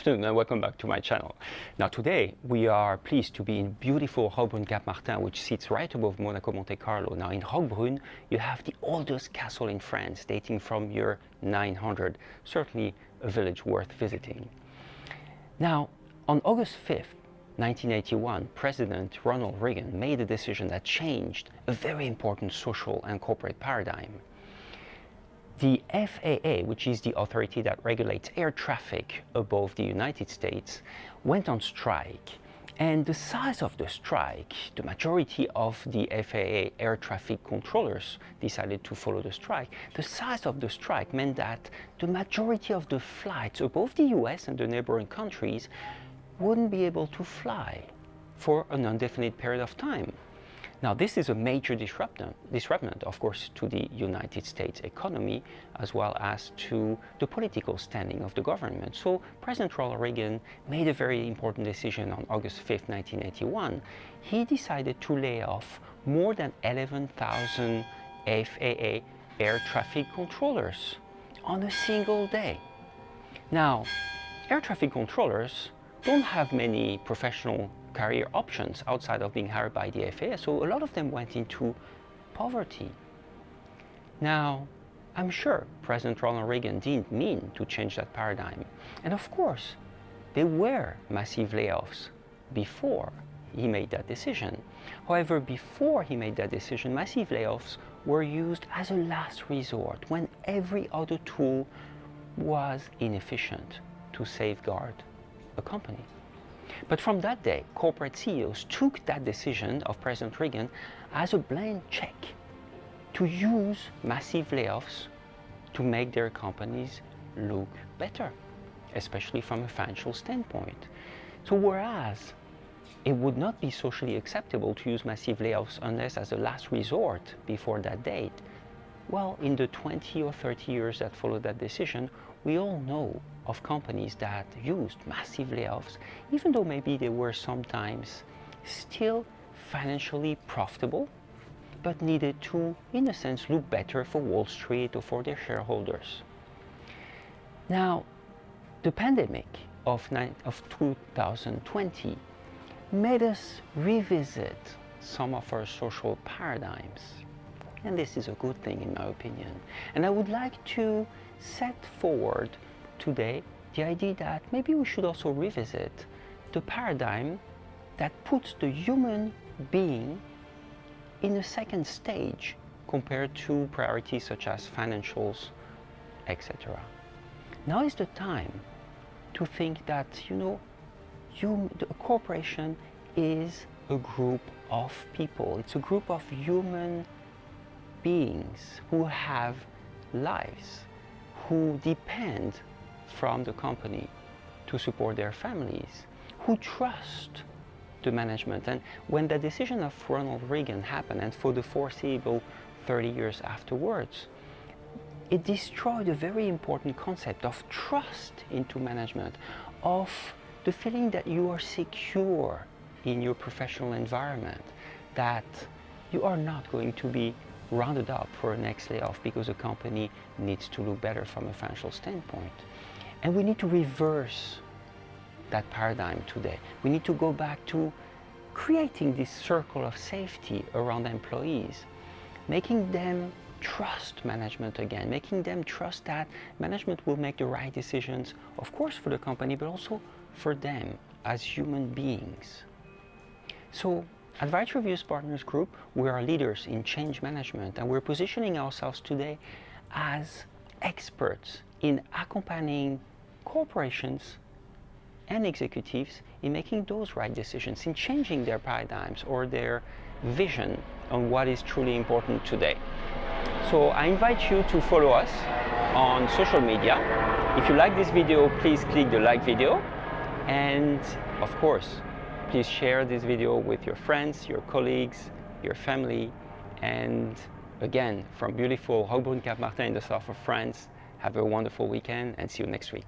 afternoon and welcome back to my channel. Now today we are pleased to be in beautiful Roquebrune-Cap-Martin, which sits right above Monaco Monte Carlo. Now in Roquebrune you have the oldest castle in France, dating from year 900, certainly a village worth visiting. Now on August 5th, 1981, President Ronald Reagan made a decision that changed a very important social and corporate paradigm. The FAA, which is the authority that regulates air traffic above the United States, went on strike. And the size of the strike, the majority of the FAA air traffic controllers decided to follow the strike. The size of the strike meant that the majority of the flights above the US and the neighboring countries wouldn't be able to fly for an indefinite period of time. Now, this is a major disruption, of course, to the United States economy, as well as to the political standing of the government. So President Ronald Reagan made a very important decision on August 5th, 1981. He decided to lay off more than 11,000 FAA air traffic controllers on a single day. Now, air traffic controllers don't have many professional career options outside of being hired by the FAA, so a lot of them went into poverty. Now, I'm sure President Ronald Reagan didn't mean to change that paradigm. And of course, there were massive layoffs before he made that decision. However, before he made that decision, massive layoffs were used as a last resort when every other tool was inefficient to safeguard a company. But from that day, corporate CEOs took that decision of President Reagan as a blank check to use massive layoffs to make their companies look better, especially from a financial standpoint. So whereas it would not be socially acceptable to use massive layoffs unless as a last resort before that date, well, in the 20 or 30 years that followed that decision, we all know of companies that used massive layoffs, even though maybe they were sometimes still financially profitable, but needed to, in a sense, look better for Wall Street or for their shareholders. Now, the pandemic of 2020 made us revisit some of our social paradigms. And this is a good thing in my opinion. And I would like to set forward today the idea that maybe we should also revisit the paradigm that puts the human being in a second stage compared to priorities such as financials, etc. Now is the time to think that, a corporation is a group of people. It's a group of human beings who have lives, who depend from the company to support their families, who trust the management. And when the decision of Ronald Reagan happened, and for the foreseeable 30 years afterwards, it destroyed a very important concept of trust into management, of the feeling that you are secure in your professional environment, that you are not going to be rounded up for a next layoff because a company needs to look better from a financial standpoint. And we need to reverse that paradigm today. We need to go back to creating this circle of safety around employees, making them trust management again, making them trust that management will make the right decisions, of course for the company, but also for them as human beings. So at Vital Reviews Partners Group, we are leaders in change management, and we're positioning ourselves today as experts in accompanying corporations and executives in making those right decisions, in changing their paradigms or their vision on what is truly important today. So I invite you to follow us on social media. If you like this video, please click the like video, and of course, please share this video with your friends, your colleagues, your family. And again, from beautiful Roquebrune-Cap-Martin in the south of France, have a wonderful weekend and see you next week.